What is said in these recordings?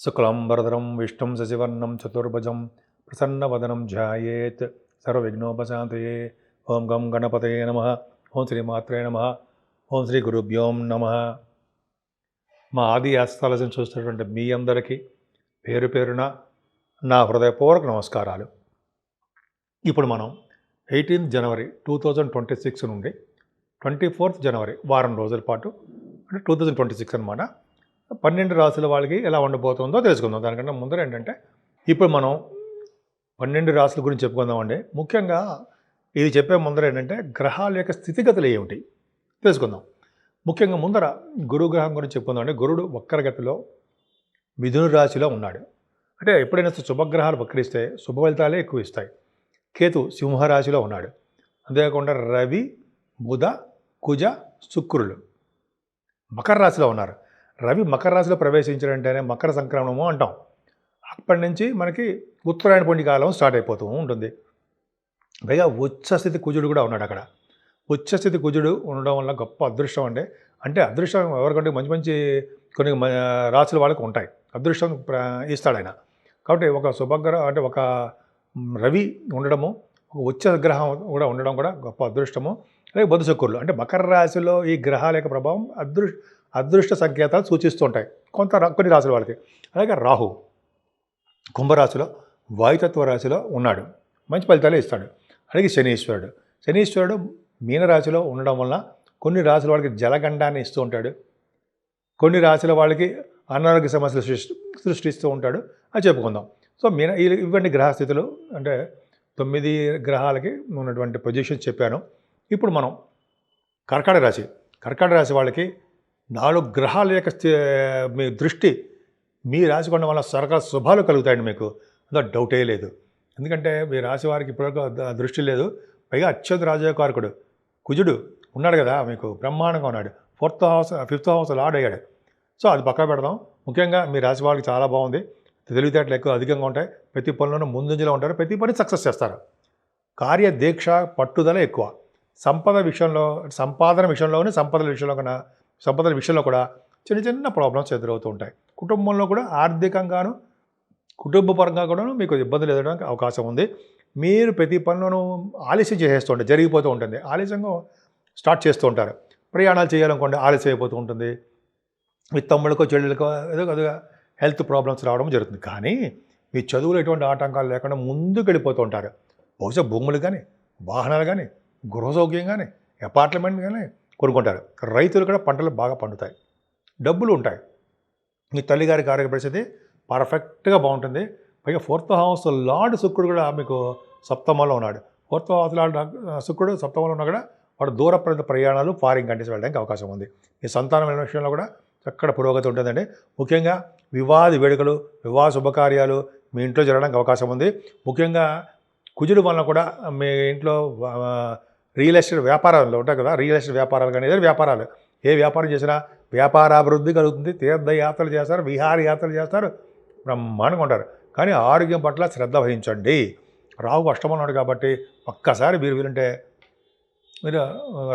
శుక్లాంబరధరం విష్ణుం శశివర్ణం చతుర్భుజం ప్రసన్నవదనం ధ్యాయేత్ సర్వవిఘ్నోపశాంతయే. ఓం గం గణపతయే నమః. ఓం శ్రీమాత్రే నమః. ఓం శ్రీ గురుభ్యోం నమః. మా ఆది ఆస్థాలను చూస్తున్నటువంటి మీ అందరికీ పేరు పేరున నా హృదయపూర్వక నమస్కారాలు. ఇప్పుడు మనం 18 జనవరి 2026 నుండి 24 జనవరి వారం రోజుల పాటు అంటే 2026 అనమాట 12 రాశుల వాళ్ళకి ఎలా ఉండబోతుందో తెలుసుకుందాం. దానికంటే ముందర ఏంటంటే ఇప్పుడు మనం 12 రాశుల గురించి చెప్పుకుందామండి. ముఖ్యంగా ఇది చెప్పే ముందర ఏంటంటే గ్రహాల యొక్క స్థితిగతులు ఏమిటి తెలుసుకుందాం. ముఖ్యంగా ముందర గురుగ్రహం గురించి చెప్పుకుందామండి. గురుడు వక్రగతిలో మిథున రాశిలో ఉన్నాడు. అంటే ఎప్పుడైనా శుభగ్రహాలు వక్రిస్తే శుభ ఫలితాలే ఎక్కువ ఇస్తాయి. కేతు సింహరాశిలో ఉన్నాడు. అంతేకాకుండా రవి, బుధ, కుజ, శుక్రులు మకర రాశిలో ఉన్నారు. రవి మకర రాశిలో ప్రవేశించాడంటేనే మకర సంక్రమణము అంటాం. అప్పటి నుంచి మనకి ఉత్తరాయణ పుణ్య కాలం స్టార్ట్ అయిపోతూ ఉంటుంది. పైగా ఉచ్చస్థితి కుజుడు కూడా ఉన్నాడు అక్కడ. ఉచ్చస్థితి కుజుడు ఉండడం వల్ల గొప్ప అదృష్టం అండి. అంటే అదృష్టం ఎవరికంటే మంచి మంచి కొన్ని రాశుల వాళ్ళకి ఉంటాయి. అదృష్టం ఇస్తాడు ఆయన. కాబట్టి ఒక శుభగ్రహం అంటే ఒక రవి ఉండడము, ఒక ఉచ్చ గ్రహం కూడా ఉండడం కూడా గొప్ప అదృష్టము. అలాగే బుధ శుక్రులు అంటే మకర రాశిలో ఈ గ్రహాల యొక్క ప్రభావం అదృష్ట సంకేతాలు సూచిస్తూ ఉంటాయి కొన్ని రాశుల వాళ్ళకి. అలాగే రాహు కుంభరాశిలో వాయుతత్వ రాశిలో ఉన్నాడు, మంచి ఫలితాలే ఇస్తాడు. అలాగే శనీశ్వరుడు మీనరాశిలో ఉండడం వలన కొన్ని రాశుల వాళ్ళకి జలగండాన్ని ఇస్తూ ఉంటాడు, కొన్ని రాశుల వాళ్ళకి అనారోగ్య సమస్యలు సృష్టిస్తూ ఉంటాడు అని చెప్పుకుందాం. సో ఇవన్నీ గ్రహస్థితులు అంటే 9 గ్రహాలకి ఉన్నటువంటి పొజిషన్స్ చెప్పాను. ఇప్పుడు మనం కర్కాటక రాశి వాళ్ళకి 4 గ్రహాల యొక్క మీ దృష్టి మీ రాశి కొనడం వల్ల సరకాల శుభాలు కలుగుతాయండి. మీకు అందులో డౌటే లేదు. ఎందుకంటే మీ రాశి వారికి ఇప్పటివరకు దృష్టి లేదు. పైగా అత్యంత రాజయోగకారకుడు కుజుడు ఉన్నాడు కదా, మీకు బ్రహ్మాండంగా ఉన్నాడు. 5th హౌస్ లార్డ్ అయ్యాడు. సో అది పక్కా పెడదాం. ముఖ్యంగా మీ రాశి వాళ్ళకి చాలా బాగుంది. తెలివితేటలు ఎక్కువ అధికంగా ఉంటాయి. ప్రతి పనిలోనూ ముందంజలో ఉంటారు. ప్రతి పని సక్సెస్ చేస్తారు. కార్యదీక్ష పట్టుదల ఎక్కువ. సంపాదన విషయంలో కూడా చిన్న చిన్న ప్రాబ్లమ్స్ ఎదురవుతూ ఉంటాయి. కుటుంబంలో కూడా ఆర్థికంగాను కుటుంబపరంగా కూడా మీకు ఇబ్బందులు ఎదురడానికి అవకాశం ఉంది. మీరు ప్రతి పనిలోనూ ఆలస్యం చేసేస్తూ ఉంటారు, జరిగిపోతూ ఉంటుంది. ఆలస్యంగా స్టార్ట్ చేస్తూ ఉంటారు. ప్రయాణాలు చేయాలనుకోండి ఆలస్యం అయిపోతూ ఉంటుంది. మీ తమ్ముళ్ళకో చెల్లెలకో ఏదో కొద్దిగా హెల్త్ ప్రాబ్లమ్స్ రావడం జరుగుతుంది. కానీ మీ చదువులో ఎటువంటి ఆటంకాలు లేకుండా ముందుకు వెళ్ళిపోతూ ఉంటారు. బహుశా భూములు కానీ, వాహనాలు కానీ, గృహ సౌఖ్యం కానీ, అపార్ట్మెంట్ కానీ కొనుక్కుంటారు. రైతులు కూడా పంటలు బాగా పండుతాయి, డబ్బులు ఉంటాయి. మీ తల్లిగారికి ఆరోగ్య పరిస్థితి పర్ఫెక్ట్గా బాగుంటుంది. పైగా 4th హౌస్ లార్డ్ శుక్రుడు కూడా మీకు సప్తమంలో ఉన్నాడు. 4th హౌస్ లార్డ్ శుక్రుడు సప్తమంలో ఉన్నా కూడా వాడు దూర ప్రాంత ప్రయాణాలు, ఫారిన్ కంట్రీస్ వెళ్ళడానికి అవకాశం ఉంది. మీ సంతానం విషయంలో కూడా చక్కడ పురోగతి ఉంటుందండి. ముఖ్యంగా వివాహ వేడుకలు, వివాహ శుభకార్యాలు మీ ఇంట్లో జరగడానికి అవకాశం ఉంది. ముఖ్యంగా కుజుడు వలన కూడా మీ ఇంట్లో రియల్ ఎస్టేట్ వ్యాపారాలు ఉంటాయి కదా, రియల్ ఎస్టేట్ వ్యాపారాలు కానీ ఏదైనా వ్యాపారాలు, ఏ వ్యాపారం చేసినా వ్యాపారాభివృద్ధి కలుగుతుంది. తీర్థయాత్రలు చేస్తారు, విహారయాత్రలు చేస్తారు, బ్రహ్మాండంగా ఉంటారు. కానీ ఆరోగ్యం పట్ల శ్రద్ధ వహించండి. రాహు అష్టమంలో ఉన్నాడు కాబట్టి ఒక్కసారి మీరు వీలుంటే మీరు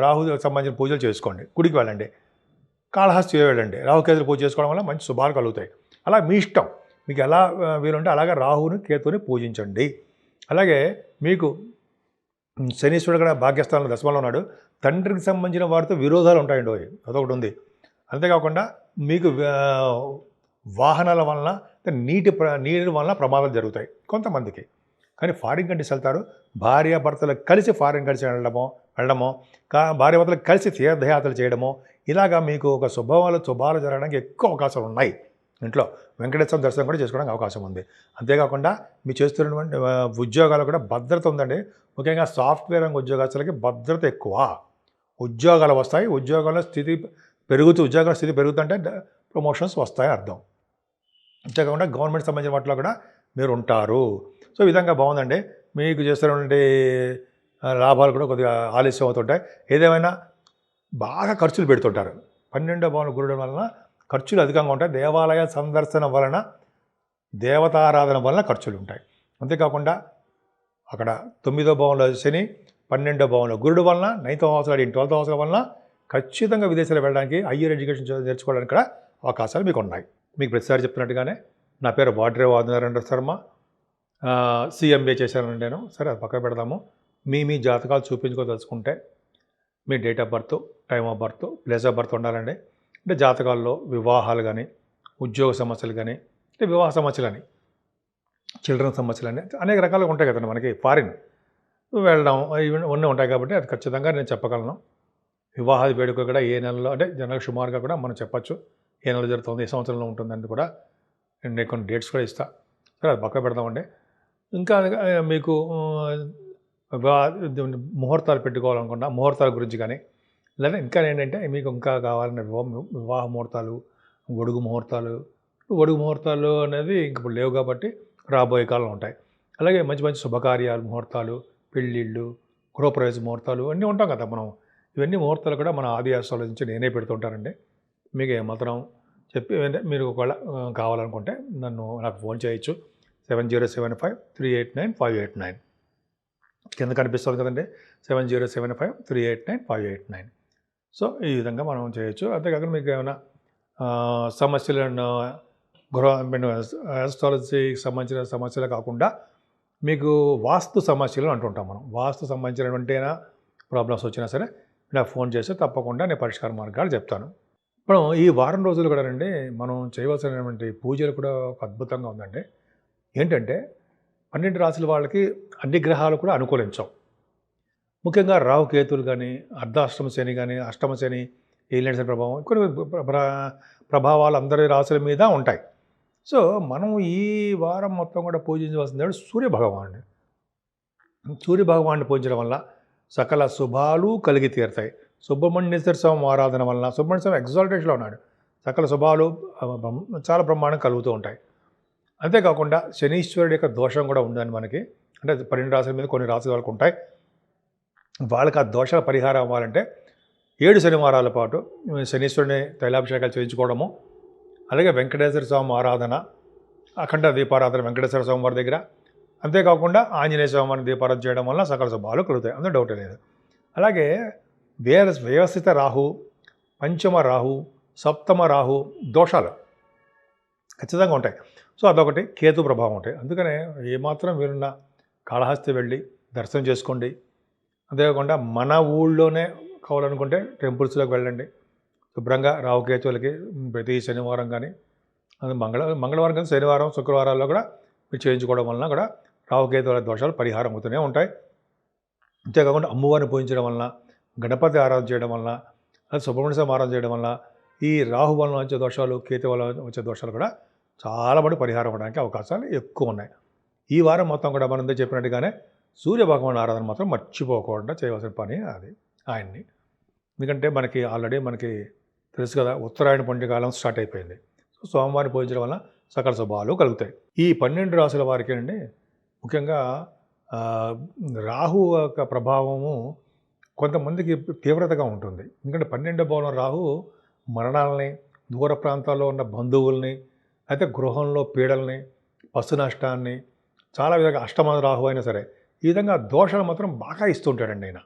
రాహుకి సంబంధించిన పూజలు చేసుకోండి. గుడికి వెళ్ళండి, కాళహస్తి వెళ్ళండి. రాహుకేతులు పూజ చేసుకోవడం వల్ల మంచి శుభాలు కలుగుతాయి. అలా మీ ఇష్టం, మీకు ఎలా వీలుంటే అలాగే రాహుని కేతుని పూజించండి. అలాగే మీకు శనీశ్వరుడు కూడా భాగ్యస్థానంలో దశమంలో ఉన్నాడు. తండ్రికి సంబంధించిన వారితో విరోధాలు ఉంటాయండి, అదొకటి ఉంది. అంతేకాకుండా మీకు వాహనాల వలన నీటి వలన ప్రమాదాలు జరుగుతాయి కొంతమందికి. కానీ ఫారిన్ కంట్రీస్ వెళ్తారు. భార్యాభర్తలు కలిసి ఫారిన్ కంట్రీస్ వెళ్ళడమో భార్యాభర్తలు కలిసి తీర్థయాత్రలు చేయడమో ఇలాగా మీకు ఒక శుభాలు జరగడానికి ఎక్కువ అవకాశాలు ఉన్నాయి. ఇంట్లో వెంకటేశ్వర దర్శనం కూడా చేసుకోవడానికి అవకాశం ఉంది. అంతేకాకుండా మీరు చేస్తున్నటువంటి ఉద్యోగాలు కూడా భద్రత ఉందండి. ముఖ్యంగా సాఫ్ట్వేర్ రంగ ఉద్యోగస్తులకి భద్రత ఎక్కువ. ఉద్యోగాలు వస్తాయి. ఉద్యోగాల స్థితి పెరుగుతుంటే ప్రమోషన్స్ వస్తాయి అర్థం. అంతేకాకుండా గవర్నమెంట్ సంబంధించిన వాటిలో కూడా మీరు ఉంటారు. సో ఈ విధంగా బాగుందండి. మీకు చేస్తున్నటువంటి లాభాలు కూడా కొద్దిగా ఆలస్యం అవుతుంటాయి. ఏదేమైనా బాగా ఖర్చులు పెడుతుంటారు. 12వ భావంలో గురుడు వలన ఖర్చులు అధికంగా ఉంటాయి. దేవాలయ సందర్శన వలన, దేవతారాధన వలన ఖర్చులు ఉంటాయి. అంతేకాకుండా అక్కడ 9వ భావంలో శని, 12వ భావంలో గురుడు వలన, 9th హౌస్ 12th హౌస్ వలన ఖచ్చితంగా విదేశాలు వెళ్ళడానికి, హయ్యర్ ఎడ్యుకేషన్ నేర్చుకోవడానికి కూడా అవకాశాలు మీకు ఉన్నాయి. మీకు ప్రతిసారి చెప్తున్నట్టుగానే నా పేరు వాడ్రేవ్ ఆదినారాయణ శర్మ. CMA చేశానండి నేను. సరే అది పక్కన పెడదాము. మీ జాతకాలు చూపించుకోదలుచుకుంటే మీ date of birth, time of birth, place of birth ఉండాలండి. అంటే జాతకాల్లో వివాహాలు కానీ, ఉద్యోగ సమస్యలు కానీ, అంటే వివాహ సమస్యలని, చిల్డ్రన్ సమస్యలని అనేక రకాలుగా ఉంటాయి కదండి. మనకి ఫారిన్ వెళ్ళడం ఇవన్నీ ఉంటాయి కాబట్టి అది ఖచ్చితంగా నేను చెప్పగలను. వివాహాది వేడుక కూడా ఏ నెలలో అంటే జనరల్ సుమారుగా కూడా మనం చెప్పచ్చు. ఏ నెల జరుగుతుంది, ఏ సంవత్సరంలో ఉంటుందని కూడా నేను కొన్ని డేట్స్ కూడా ఇస్తాను. సరే అది పక్క పెడదామండి. ఇంకా మీకు ముహూర్తాలు పెట్టుకోవాలనుకున్నా ముహూర్తాల గురించి కానీ, లేదా ఇంకా ఏంటంటే మీకు ఇంకా కావాలన్న వివాహ ముహూర్తాలు, ఒడుగు ముహూర్తాలు అనేది ఇంక ఇప్పుడు లేవు కాబట్టి రాబోయే కాలంలో ఉంటాయి. అలాగే మంచి మంచి శుభకార్యాలు ముహూర్తాలు, పెళ్ళిళ్ళు, గృహప్రవేశ ముహూర్తాలు అన్నీ ఉంటాం కదా మనం. ఇవన్నీ ముహూర్తాలు కూడా మన ఆది ఆస్ట్రాలజీ నేనే పెడుతుంటానండి. మీకు ఏమాత్రం చెప్పి మీరు ఒకవేళ కావాలనుకుంటే నాకు ఫోన్ చేయొచ్చు. 7075389589 కింద కనిపిస్తుంది కదండి. 7075389589. సో ఈ విధంగా మనం చేయొచ్చు. అంతేకాకుండా మీకు ఏమైనా సమస్యలను ఆస్ట్రాలజీకి సంబంధించిన సమస్యలు కాకుండా మీకు వాస్తు సమస్యలు అంటుంటాం మనం. వాస్తు సంబంధించినటువంటి ప్రాబ్లమ్స్ వచ్చినా సరే నాకు ఫోన్ చేస్తే తప్పకుండా నేను పరిష్కార మార్గాలు చెప్తాను. ఇప్పుడు ఈ వారం రోజులు కూడా అండి మనం చేయవలసినటువంటి పూజలు కూడా ఒక అద్భుతంగా ఉందండి. ఏంటంటే 12 రాశుల వాళ్ళకి అన్ని గ్రహాలు కూడా అనుకూలించవు. ముఖ్యంగా రాహుకేతులు కానీ, అర్ధాష్టమ శని కానీ, అష్టమ శని, ఏలినాటి శని ప్రభావం కొన్ని ప్రభావాలు అందరి రాశుల మీద ఉంటాయి. సో మనం ఈ వారం మొత్తం కూడా పూజించవలసిన సూర్యభగవానుడు. సూర్యభగవాన్ని పూజించడం వల్ల సకల శుభాలు కలిగి తీరుతాయి. సుబ్రహ్మణ్యేశ్వర స్వామి ఆరాధన వలన, సుబ్రహ్మణ్య స్వామి ఎగ్జాల్టేషన్లో ఉన్నాడు, సకల శుభాలు చాలా బ్రహ్మాండం కలుగుతూ ఉంటాయి. అంతేకాకుండా శనీశ్వరుడి యొక్క దోషం కూడా ఉందని మనకి, అంటే 12 రాశుల మీద కొన్ని రాశుల వాళ్ళకు ఉంటాయి. వాళ్ళకి ఆ దోషాల పరిహారం అవ్వాలంటే 7 శనివారాల పాటు శనీశ్వరుని తైలాభిషేకాలు చేయించుకోవడము, అలాగే వెంకటేశ్వర స్వామి ఆరాధన, అఖండ దీపారాధన వెంకటేశ్వర స్వామి వారి దగ్గర, అంతేకాకుండా ఆంజనేయ స్వామి వారిని దీపారాధన చేయడం వల్ల సకల శుభాలు కలుగుతాయి, అందులో డౌటే లేదు. అలాగే వ్యవస్థిత రాహు, పంచమ రాహు, సప్తమ రాహు దోషాలు ఖచ్చితంగా ఉంటాయి. సో అదొకటి కేతు ప్రభావం ఉంటాయి. అందుకనే ఏమాత్రం మీరున్న కాళహస్తి వెళ్ళి దర్శనం చేసుకోండి. అంతేకాకుండా మన ఊళ్ళోనే కావాలనుకుంటే టెంపుల్స్లోకి వెళ్ళండి. శుభ్రంగా రాహుకేతువులకి ప్రతి శనివారం కానీ, అది మంగళవారం కానీ, శనివారం శుక్రవారాల్లో కూడా మీరు చేయించుకోవడం వలన కూడా రాహుకేతువుల దోషాలు పరిహారం అవుతూనే ఉంటాయి. అంతేకాకుండా అమ్మవారిని పూజించడం వలన, గణపతి ఆరాధన చేయడం వలన, అది సుబ్రహ్మణ్య స్వామి ఆరాధన చేయడం వలన ఈ రాహు వలన వచ్చే దోషాలు, కేతు వలన వచ్చే దోషాలు కూడా చాలా మంది పరిహారం అవ్వడానికి అవకాశాలు ఎక్కువ ఉన్నాయి. ఈ వారం మొత్తం కూడా మనం చెప్పినట్టుగానే సూర్యభగవాన్ ఆరాధన మాత్రం మర్చిపోకుండా చేయవలసిన పని అది ఆయన్ని. ఎందుకంటే మనకి ఆల్రెడీ తెలుసు కదా, ఉత్తరాయణ పుణ్యకాలం స్టార్ట్ అయిపోయింది. సో సోమవారం పూజించడం వల్ల సకల శుభాలు కలుగుతాయి. ఈ 12 రాశుల వారికి అండి ముఖ్యంగా రాహు యొక్క ప్రభావము కొంతమందికి తీవ్రతగా ఉంటుంది. ఎందుకంటే 12వ భావం రాహు మరణాలని, దూర ప్రాంతాల్లో ఉన్న బంధువుల్ని, అయితే గృహంలో పీడల్ని, పశు నష్టాన్ని, చాలా విధంగా అష్టమ రాహు అయినా సరే ఈ విధంగా దోషాలు మాత్రం బాగా ఇస్తుంటాడండి ఆయన.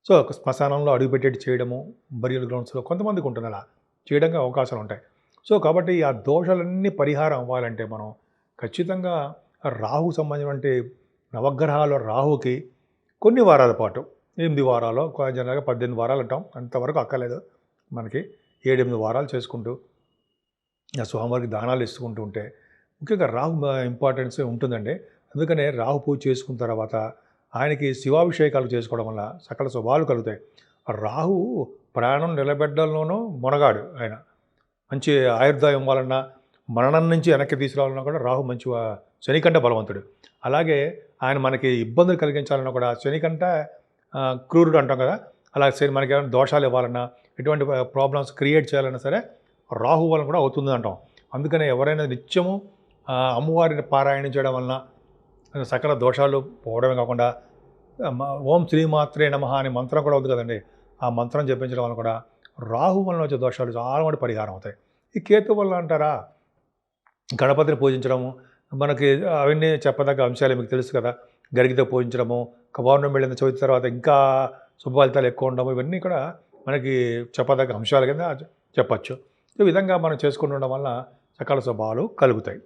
సో శ్మశానంలో అడుగుపెట్టేటి చేయడము, బరియల్ గ్రౌండ్స్లో కొంతమందికి ఉంటుంది, అలా చేయడానికి అవకాశాలు ఉంటాయి. సో కాబట్టి ఆ దోషాలన్నీ పరిహారం అవ్వాలంటే మనం ఖచ్చితంగా రాహుకు సంబంధించినటువంటి నవగ్రహాల రాహుకి కొన్ని వారాల పాటు 8 వారాలు, జనరల్గా 18 వారాలు అంటాం, అంతవరకు అక్కర్లేదు మనకి. 7-8 వారాలు చేసుకుంటూ ఆ స్వామివారికి దానాలు ఇస్తుకుంటూ ఉంటే ముఖ్యంగా రాహు ఇంపార్టెన్స్ ఉంటుందండి. అందుకనే రాహు పూజ చేసుకున్న తర్వాత ఆయనకి శివాభిషేకాలు చేసుకోవడం వల్ల సకల శుభాలు కలుగుతాయి. రాహు ప్రాణం నిలబెట్టడంలోనూ మునగాడు ఆయన. మంచి ఆయుర్దాయం ఇవ్వాలన్నా, మరణం నుంచి వెనక్కి తీసుకురావాలన్నా కూడా రాహు మంచి శనికంట బలవంతుడు. అలాగే ఆయన మనకి ఇబ్బందులు కలిగించాలన్నా కూడా శనికంట క్రూరుడు అంటాం కదా, అలా మనకి ఏమైనా దోషాలు ఇవ్వాలన్నా, ఎటువంటి ప్రాబ్లమ్స్ క్రియేట్ చేయాలన్నా సరే రాహు వలన కూడా అవుతుంది అంటాం. అందుకనే ఎవరైనా నిత్యము అమ్మవారిని పారాయణ చేయడం వలన సకల దోషాలు పోవడమే కాకుండా ఓం శ్రీమాత్రే నమః అనే మంత్రం కూడా ఉంది కదండి, ఆ మంత్రం జపించడం వల్ల కూడా రాహు వలన వచ్చే దోషాలు చాలా మంది పరిహారం అవుతాయి. ఈ కేతు వల్ల అంటారా, గణపతిని పూజించడము మనకి అవన్నీ చెప్పదగ్గ అంశాలు మీకు తెలుసు కదా. గరిగితో పూజించడము, పౌర్ణమి వెళ్ళిన చవితి తర్వాత ఇంకా శుభ ఫలితాలు ఎక్కువ ఉండడం, ఇవన్నీ కూడా మనకి చెప్పదగ్గ అంశాలు కింద చెప్పచ్చు. ఈ విధంగా మనం చేసుకుంటుండడం వల్ల సకల శుభాలు కలుగుతాయి.